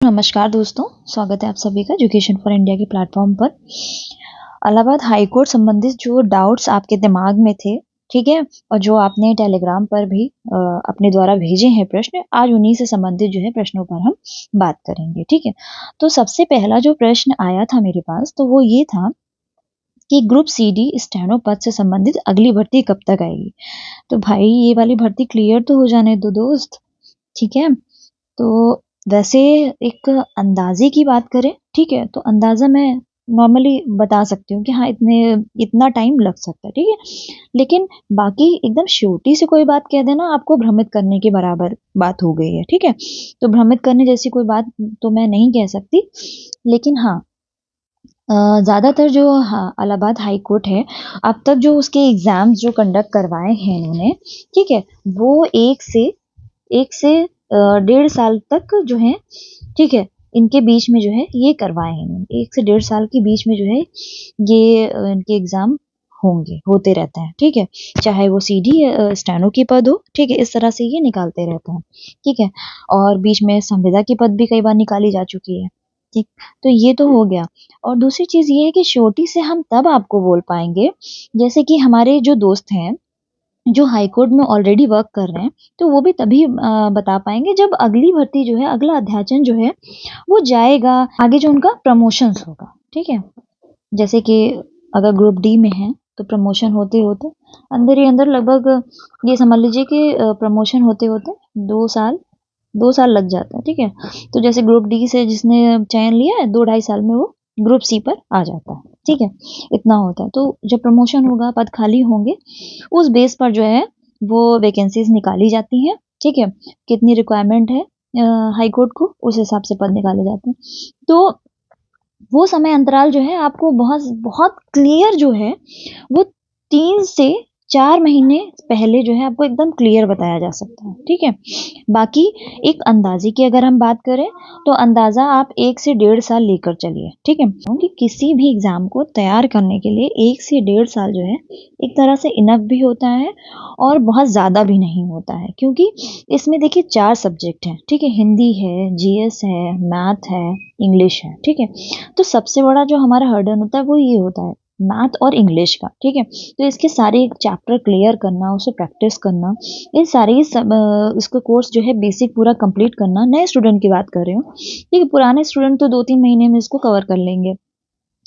नमस्कार दोस्तों, स्वागत है आप सभी का एजुकेशन फॉर इंडिया के प्लेटफॉर्म पर। इलाहाबाद हाई कोर्ट संबंधित जो डाउट्स आपके दिमाग में थे, ठीक है, और जो आपने टेलीग्राम पर भी अपने द्वारा भेजे हैं प्रश्न, आज उन्हीं से संबंधित जो है प्रश्नों पर हम बात करेंगे, ठीक है। तो सबसे पहला जो प्रश्न आया था मेरे पास, तो वो ये था कि ग्रुप सीडी स्टेनो पद से संबंधित अगली भर्ती कब तक आएगी। तो भाई ये वाली भर्ती क्लियर तो हो जाने दो दोस्त, ठीक है। तो वैसे एक अंदाज़े की बात करें, ठीक है, तो अंदाज़ा मैं नॉर्मली बता सकती हूँ कि हाँ, इतना टाइम लग सकता है, ठीक है। लेकिन बाकी एकदम श्योरिटी से कोई बात कह देना आपको भ्रमित करने के बराबर बात हो गई है, ठीक है। तो भ्रमित करने जैसी कोई बात तो मैं नहीं कह सकती, लेकिन हाँ, ज़्यादातर जो हाँ, इलाहाबाद हाई कोर्ट है, अब तक जो उसके एग्ज़ाम्स जो कंडक्ट करवाए हैं इन्होंने, ठीक है, वो 1 से 1.5 साल तक जो है, ठीक है, इनके बीच में जो है ये करवाए हैं इन्होंने। 1 से 1.5 साल के बीच में जो है ये इनके एग्ज़ाम होते रहते हैं, ठीक है। चाहे वो सीधी स्टेनो की पद हो, ठीक है, इस तरह से ये निकालते रहते हैं, ठीक है। और बीच में संविदा की पद भी कई बार निकाली जा चुकी है, ठीक। तो ये तो हो गया। और दूसरी चीज़ ये है कि श्योरिटी से हम तब आपको बोल पाएँगे, जैसे कि हमारे जो दोस्त हैं जो हाई कोर्ट में ऑलरेडी वर्क कर रहे हैं, तो वो भी तभी बता पाएँगे जब अगली भर्ती जो है, अगला अध्याचन जो है, वो जाएगा, आगे जो उनका प्रमोशंस होगा, ठीक है? जैसे कि अगर ग्रुप डी में हैं, तो प्रमोशन होते-होते अंदर ही अंदर लगभग ये समझ लीजिए कि प्रमोशन होते-होते 2 साल 2 साल लग जाता है, ठीक है? तो जैसे ग्रुप डी से जिसने चयन लिया है, 2 ढाई साल में वो ग्रुप सी पर आ जाता है, ठीक है? इतना होता है। तो जब प्रमोशन होगा, पद खाली होंगे, उस बेस पर जो है वो वैकेंसीज़ निकाली जाती हैं, ठीक है? कितनी रिक्वायरमेंट है हाई कोर्ट को, उस हिसाब से पद निकाले जाते हैं। तो वो समय अंतराल जो है आपको बहुत बहुत क्लियर जो है वो 3 से 4 महीने पहले जो है आपको एकदम क्लियर बताया जा सकता है, ठीक है? बाकी एक अंदाज़े की अगर हम बात करें, तो अंदाज़ा आप 1 से 1.5 साल लेकर चलिए, ठीक है? क्योंकि किसी भी एग्ज़ाम को तैयार करने के लिए 1 से 1.5 साल जो है, एक तरह से इनफ भी होता है और बहुत ज़्यादा भी नहीं होता है। क्योंकि इसमें देखिए 4 सब्जेक्ट हैं, ठीक है? हिंदी है, जीएस है, मैथ है, इंग्लिश है, ठीक है? तो सबसे बड़ा जो हमारा हर्डन होता है वो ये होता है मैथ और इंग्लिश का, ठीक है। तो इसके सारे चैप्टर क्लियर करना, उसे प्रैक्टिस करना, ये सारे इसका कोर्स जो है बेसिक पूरा कंप्लीट करना, नए स्टूडेंट की बात कर रही हूँ, ठीक है। पुराने स्टूडेंट तो 2-3 महीने में इसको कवर कर लेंगे,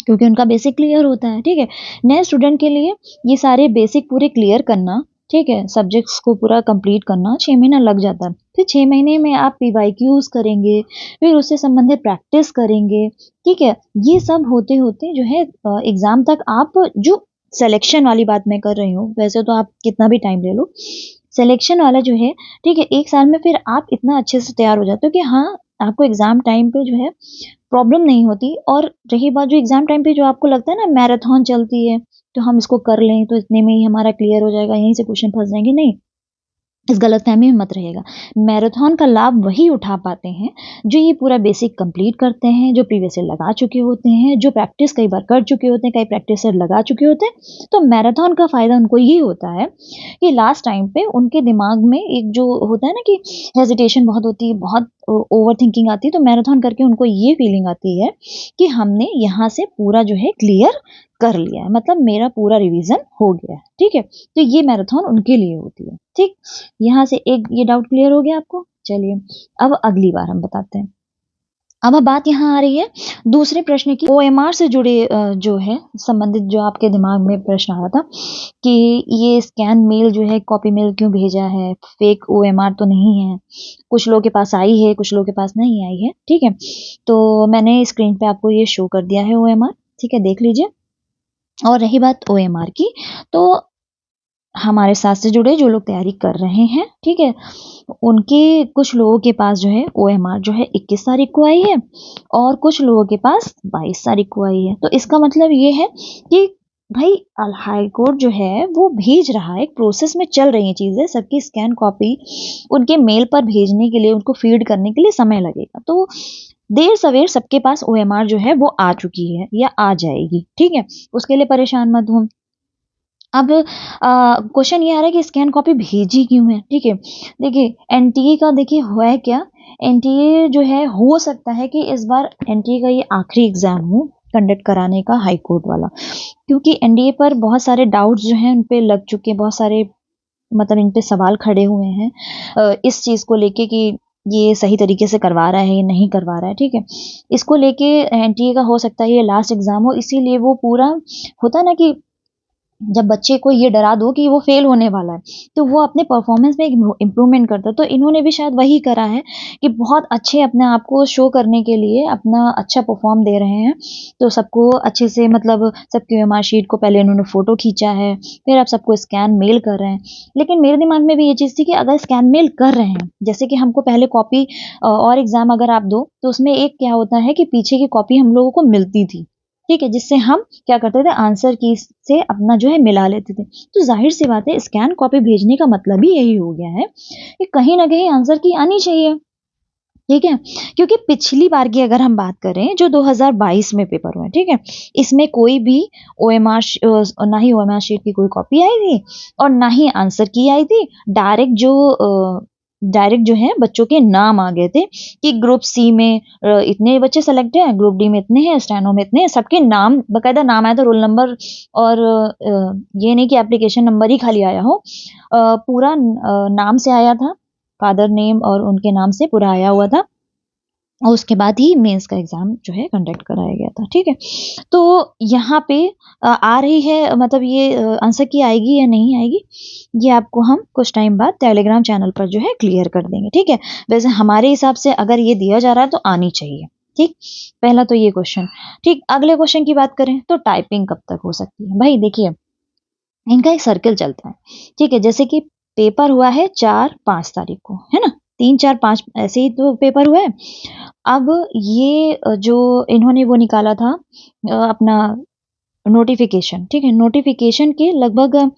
क्योंकि उनका बेसिक क्लियर होता है, ठीक है। नए स्टूडेंट के लिए ये सारे बेसिक पूरे क्लियर करना, ठीक है, सब्जेक्ट्स को पूरा कंप्लीट करना 6 महीना लग जाता है। फिर 6 महीने में आप पीवाईक्यूज़ करेंगे, फिर उससे संबंधित प्रैक्टिस करेंगे, ठीक है। ये सब होते-होते जो है एग्ज़ाम तक आप जो सिलेक्शन वाली बात मैं कर रही हूँ, वैसे तो आप कितना भी टाइम ले लो, सिलेक्शन वाला जो है, ठीक है, 1 साल में फिर आप इतना अच्छे से तैयार हो जाते हो कि हाँ, आपको एग्ज़ाम टाइम पे जो है प्रॉब्लम नहीं होती। और रही बात जो एग्ज़ाम टाइम पे जो आपको लगता है ना मैराथन चलती है, तो हम इसको कर लें, तो इतने में ही हमारा क्लियर हो जाएगा, यहीं से क्वेश्चन फँस जाएँगे, नहीं। इस गलतफ़हमी में मत रहिएगा। मैराथन का लाभ वही उठा पाते हैं, जो ये पूरा बेसिक कंप्लीट करते हैं, जो प्रीवियस ईयर लगा चुके होते हैं, जो प्रैक्टिस कई बार कर चुके होते हैं, कई प्रैक्टिसर लगा चुके होते हैं। तो मैराथन का फ़ायदा उनको ये होता है कि लास्ट टाइम पे उनके दिमाग में एक जो होता है ना कि हेजिटेशन बहुत होती है, बहुत ओवरथिंकिंग आती है, तो मैराथन करके उनको ये फीलिंग आती है कि हमने यहाँ से पूरा जो है क्लियर कर लिया है, मतलब मेरा पूरा रिवीजन हो गया है, ठीक है? तो ये मैराथन उनके लिए होती है, ठीक? यहाँ से एक ये डाउट क्लियर हो गया आपको? चलिए, अब अगली बार हम बताते हैं। अब बात यहाँ आ रही है दूसरे प्रश्न की, ओएमआर से जुड़े जो है संबंधित जो आपके दिमाग में प्रश्न आ रहा था कि ये स्कैन मेल जो है कॉपी मेल क्यों भेजा है? फेक ओएमआर तो नहीं है? कुछ लोगों के पास आई है, कुछ लोगों के पास नहीं आई है, ठीक है? तो मैंने स्क्रीन पे आपको ये शो कर दिया है ओएमआर, ठीक है? देख लीजिए। और रही बात ओएमआर की, तो हमारे साथ से जुड़े जो लोग तैयारी कर रहे हैं, ठीक है? उनके कुछ लोगों के पास जो है ओएमआर जो है 21 तारीख को आई है और कुछ लोगों के पास 22 तारीख को आई है। तो इसका मतलब ये है कि भाई हाई कोर्ट जो है वो भेज रहा है, एक प्रोसेस में चल रही हैं चीज़ें, सबकी स्कैन कॉपी उनके मेल पर भेजने के लिए, उनको फीड करने के लिए समय लगेगा। तो देर-सवेर सबके पास ओएमआर जो है वो आ चुकी है या आ जाएगी, ठीक है? उसके लिए परेशान मत हो। अब क्वेश्चन ये आ रहा है कि स्कैन कॉपी भेजी क्यों है, ठीक है। देखिए एनटीए का देखिए हुआ है क्या, एनटीए जो है हो सकता है कि इस बार एनटीए का ये आखिरी एग्जाम हो कंडक्ट कराने का हाई कोर्ट वाला, क्योंकि एनडीए पर बहुत सारे डाउट्स जो हैं उन पे लग चुके हैं, बहुत सारे मतलब इन पे सवाल खड़े हुए हैं इस चीज़ को लेके कि ये सही तरीके से करवा रहा है या नहीं करवा रहा है, ठीक है। इसको लेके एनटीए का हो सकता है ये लास्ट एग्जाम हो, इसीलिए वो पूरा होता है ना कि जब बच्चे को ये डरा दो कि वो फेल होने वाला है, तो वो अपने परफॉर्मेंस में इम्प्रूवमेंट करता है। तो इन्होंने भी शायद वही करा है कि बहुत अच्छे अपने आप को शो करने के लिए अपना अच्छा परफॉर्म दे रहे हैं, तो सबको अच्छे से मतलब सबकी मार्कशीट को पहले इन्होंने फ़ोटो खींचा है, फिर आप सबको स्कैन मेल कर रहे हैं। लेकिन मेरे दिमाग में भी ये चीज़ थी कि अगर स्कैन मेल कर रहे हैं, जैसे कि हमको पहले कॉपी और एग्ज़ाम अगर आप दो, तो उसमें एक क्या होता है कि पीछे की कॉपी हम लोगों को मिलती थी, ठीक है, जिससे हम क्या करते थे आंसर की से अपना जो है मिला लेते थे। तो ज़ाहिर सी बात है स्कैन कॉपी भेजने का मतलब ही यही हो गया है कि कहीं न कहीं आंसर की आनी चाहिए, ठीक है? क्योंकि पिछली बार की अगर हम बात करें जो 2022 में पेपर हुए, ठीक है? इसमें कोई भी ना ही ओएमआर शीट की कोई कॉपी आई थी और ना ही आंसर की आई थी। डायरेक्ट जो है बच्चों के नाम आ गए थे कि ग्रुप सी में इतने बच्चे सेलेक्ट हैं, ग्रुप डी में इतने हैं, स्टेनो में इतने हैं, सबके नाम बकायदा नाम आया था, रोल नंबर और ये नहीं कि एप्लीकेशन नंबर ही खाली आया हो। पूरा नाम से आया था, फादर नेम और उनके नाम से पूरा आया हुआ था और उसके बाद ही मेंस का एग्ज़ाम जो है कंडक्ट कराया गया था, ठीक है? तो यहाँ पे आ रही है मतलब ये आंसर की आएगी या नहीं आएगी, ये आपको हम कुछ टाइम बाद टेलीग्राम चैनल पर जो है क्लियर कर देंगे, ठीक है? वैसे हमारे हिसाब से अगर ये दिया जा रहा है तो आनी चाहिए, ठीक? पहला तो ये क्वेश्चन, ठीक? अगले क्वेश्चन की बात करें तो टाइपिंग कब तक हो सकती है? भई देखिए, इनका एक सर्किल चलता है, ठीक है? जैसे कि पेपर हुआ है 4-5 तारीख को, है ना? 3, 4, 5 ऐसे ही तो पेपर हुआ है। अब ये जो इन्होंने वो निकाला था अपना नोटिफ़िकेशन, ठीक है? नोटिफ़िकेशन के लगभग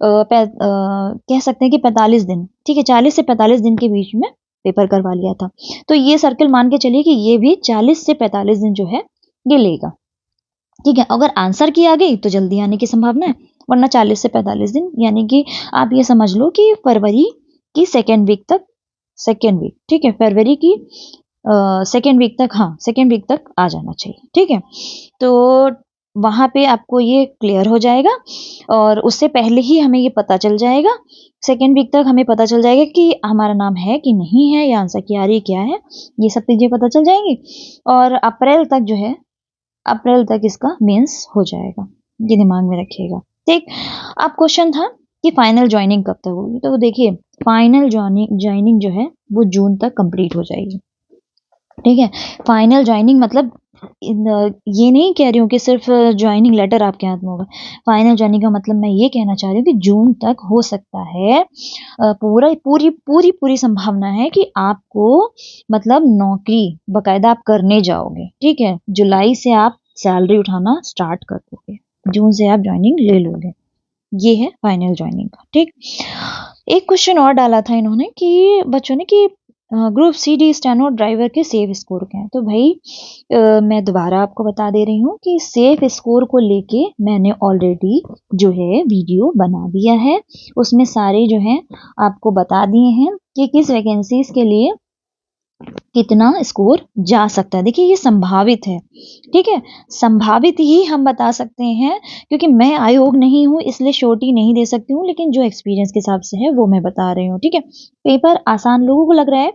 कह सकते हैं कि 45 दिन, ठीक है? 40 से 45 दिन के बीच में पेपर करवा लिया था। तो ये सर्किल मान के चलिए कि ये भी 40 से 45 दिन जो है, ये लेगा, ठीक है? अगर आंसर की आ गई तो जल्दी आने की संभावना है, वरना 40 से 45 दिन यानी कि आप ये समझ लो कि फरवरी की सेकंड वीक, ठीक है? फरवरी की सेकंड वीक तक, हाँ, सेकंड वीक तक आ जाना चाहिए, ठीक है? तो वहाँ पे आपको ये क्लियर हो जाएगा और उससे पहले ही हमें ये पता चल जाएगा, सेकंड वीक तक हमें पता चल जाएगा कि हमारा नाम है कि नहीं है या आंसर की आ रही क्या है, ये सब चीज़ें पता चल जाएँगी और अप्रैल तक जो है अप्रैल तक इसका मेंस हो जाएगा, ये दिमाग में रखिएगा, ठीक? अब क्वेश्चन था कि फाइनल जॉइनिंग कब तक होगी? तो देखिए फाइनल जॉइनिंग जो है वो जून तक कंप्लीट हो जाएगी, ठीक है? फाइनल जॉइनिंग मतलब ये नहीं कह रही हूँ कि सिर्फ़ जॉइनिंग लेटर आपके हाथ में होगा। फाइनल जॉइनिंग का मतलब मैं ये कहना चाह रही हूँ कि जून तक हो सकता है पूरी संभावना है कि आपको मतलब नौकरी बाकायदा आप करने जाओगे, ठीक है? जुलाई से आप सैलरी उठाना स्टार्ट कर दोगे। जून से आप जॉइनिंग ले लोगे। ये है फाइनल जॉइनिंग का, ठीक? एक क्वेश्चन और डाला था इन्होंने कि बच्चों ने कि group C D steno driver के सेफ स्कोर क्या है? तो भई मैं दोबारा आपको बता दे रही हूँ कि सेफ स्कोर को लेके मैंने ऑलरेडी जो है वीडियो बना दिया है। उसमें सारे जो हैं आपको बता दिए हैं कि किस वैकेंसीज़ के लिए कितना स्कोर जा सकता है। देखिए ये संभावित है, ठीक है? संभावित ही हम बता सकते हैं क्योंकि मैं आयोग नहीं हूँ इसलिए श्योरिटी नहीं दे सकती हूँ, लेकिन जो एक्सपीरियंस के हिसाब से है वो मैं बता रही हूँ, ठीक है? पेपर आसान लोगों को लग रहा है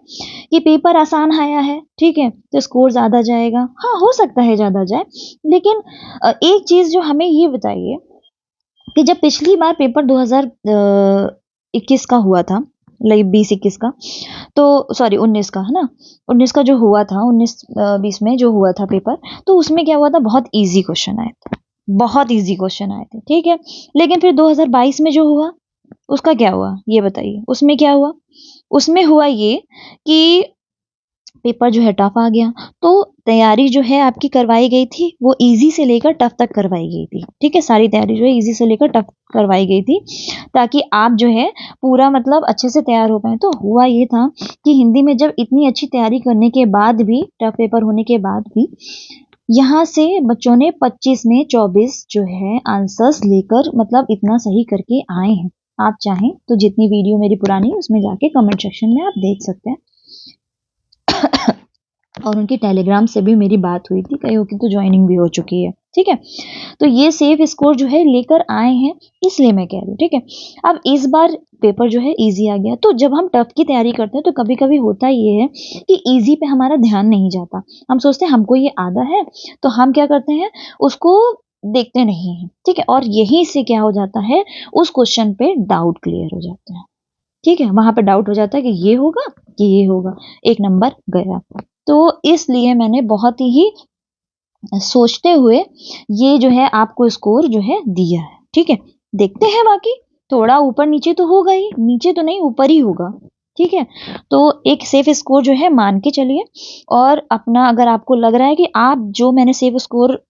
कि पेपर आसान आया है, ठीक है? तो स्कोर ज़्यादा जाएगा। हाँ, हो सकता है ज़्यादा जाए, लेकिन एक चीज़ जो हमें ये बताइए कि जब पिछली बार पेपर 2021 का हुआ था, लाइक 20-21 का, तो सॉरी 19 का, है ना? 19 का जो हुआ था 19-20 में जो हुआ था पेपर, तो उसमें क्या हुआ था बहुत ईज़ी क्वेश्चन आए थे। बहुत ईज़ी क्वेश्चन आए थे, ठीक है? लेकिन फिर 2022 में जो हुआ, उसका क्या हुआ? ये बताइए। उसमें क्या हुआ? उसमें हुआ ये कि पेपर जो है टफ आ गया। तो तैयारी जो है आपकी करवाई गई थी, वो ईज़ी से लेकर टफ तक करवाई गई थी, ठीक है? सारी तैयारी जो है ईज़ी से लेकर टफ करवाई गई थी, ताकि आप जो है पूरा मतलब अच्छे से तैयार हो पाएँ। तो हुआ ये था कि हिंदी में जब इतनी अच्छी तैयारी करने के बाद भी, टफ पेपर होने के बाद भी यहाँ से बच्चों ने 25 में 24 जो है आंसर्स लेकर मतलब इतना सही करके आए हैं। आप चाहें तो जितनी वीडियो मेरी पुरानी है उसमें जाके कमेंट सेक्शन में आप देख सकते हैं। और उनकी टेलीग्राम से भी मेरी बात हुई थी, कईयों की तो ज्वाइनिंग भी हो चुकी है। ठीक है, तो ये सेफ स्कोर जो है लेकर आए हैं, इसलिए मैं कह रही हूँ। ठीक है, अब इस बार पेपर जो है इजी आ गया। तो जब हम टफ की तैयारी करते हैं तो कभी कभी होता ये है कि इजी पे हमारा ध्यान नहीं जाता। हम सोचते हैं हमको ये आता है, तो हम क्या करते हैं, उसको देखते नहीं है। ठीक है, और यही से क्या हो जाता है, उस क्वेश्चन पे डाउट क्लियर हो जाता है। ठीक है, वहां पे डाउट हो जाता है कि ये होगा कि ये होगा, एक नंबर गया। तो इसलिए मैंने बहुत ही सोचते हुए ये जो है आपको स्कोर जो है दिया है। ठीक है, देखते हैं बाकी थोड़ा ऊपर नीचे तो होगा ही, नीचे तो नहीं ऊपर ही होगा। ठीक है, तो एक सेफ स्कोर जो है मान के चलिए। और अपना अगर आपको लग रहा है कि आप जो मैंने सेफ स्कोर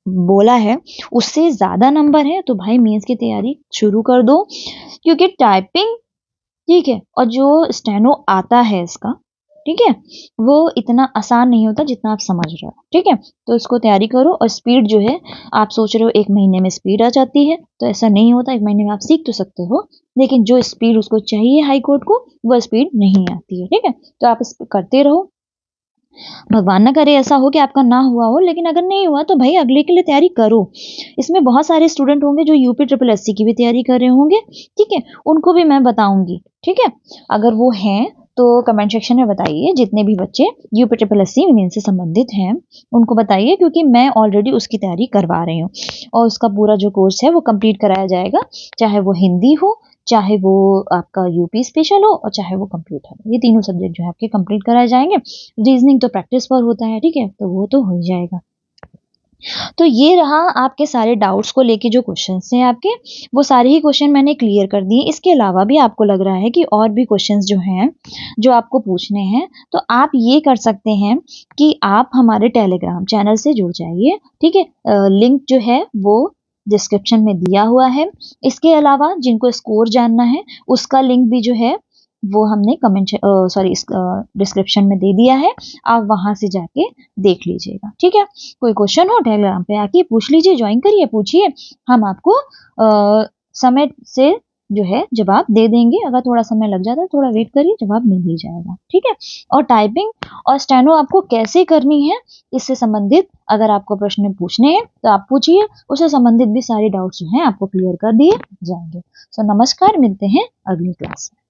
बोला है उससे ज्यादा नंबर है, तो भाई मेंस की तैयारी शुरू कर दो। क्योंकि टाइपिंग, ठीक है, और जो स्टेनो आता है इसका, ठीक है, वो इतना आसान नहीं होता जितना आप समझ रहे हो। ठीक है, तो इसको तैयारी करो। और स्पीड जो है, आप सोच रहे हो एक महीने में स्पीड आ जाती है, तो ऐसा नहीं होता। एक महीने में आप सीख तो सकते हो, लेकिन जो स्पीड उसको चाहिए हाई कोर्ट को, वो स्पीड नहीं आती है। ठीक है, तो आप इस पे करते रहो। भगवान ना करे ऐसा हो कि आपका ना हुआ हो, लेकिन अगर नहीं हुआ तो भाई अगले के लिए तैयारी करो। इसमें बहुत सारे स्टूडेंट होंगे जो यूपी ट्रिपल एससी की भी तैयारी कर रहे होंगे। ठीक है, उनको भी मैं बताऊंगी। ठीक है, अगर वो हैं तो कमेंट सेक्शन में बताइए। जितने भी बच्चे यूपी ट्रिपल एससी मेन से संबंधित हैं उनको बताइए, क्योंकि मैं ऑलरेडी उसकी तैयारी करवा रही हूँ। और उसका पूरा जो कोर्स है वो कंप्लीट कराया जाएगा, चाहे वो हिंदी हो, चाहे वो आपका यूपी स्पेशल हो, और चाहे वो कंप्यूटर हो। ये तीनों सब्जेक्ट जो है आपके कंप्लीट कराए जाएंगे। रीजनिंग तो प्रैक्टिस पर होता है। ठीक है, तो वो तो हो ही जाएगा। तो ये रहा आपके सारे डाउट्स को लेके जो क्वेश्चंस हैं आपके, वो सारे ही क्वेश्चन मैंने क्लियर कर दिए। इसके अलावा भी आपको लग रहा है कि और भी क्वेश्चंस जो हैं जो आपको पूछने हैं, तो आप ये कर सकते हैं कि आप हमारे टेलीग्राम चैनल से जुड़ जाइए। ठीक है, लिंक जो है वो डिस्क्रिप्शन में दिया हुआ है। इसके अलावा जिनको स्कोर जानना है उसका लिंक भी जो है वो हमने कमेंट सॉरी डिस्क्रिप्शन में दे दिया है। आप वहां से जाके देख लीजिएगा। ठीक है, कोई क्वेश्चन हो टेलीग्राम पे आके पूछ लीजिए, ज्वाइन करिए, पूछिए। हम आपको समय से जो है जवाब दे देंगे। अगर थोड़ा समय लग जाता है, थोड़ा वेट करिए, जवाब मिल ही जाएगा। ठीक है, और टाइपिंग और स्टेनो आपको कैसे करनी है, इससे संबंधित अगर आपको प्रश्न पूछने हैं तो आप पूछिए। उससे संबंधित भी सारे डाउट्स जो हैं आपको क्लियर कर दिए जाएंगे। सो नमस्कार, मिलते हैं अगली क्लास में।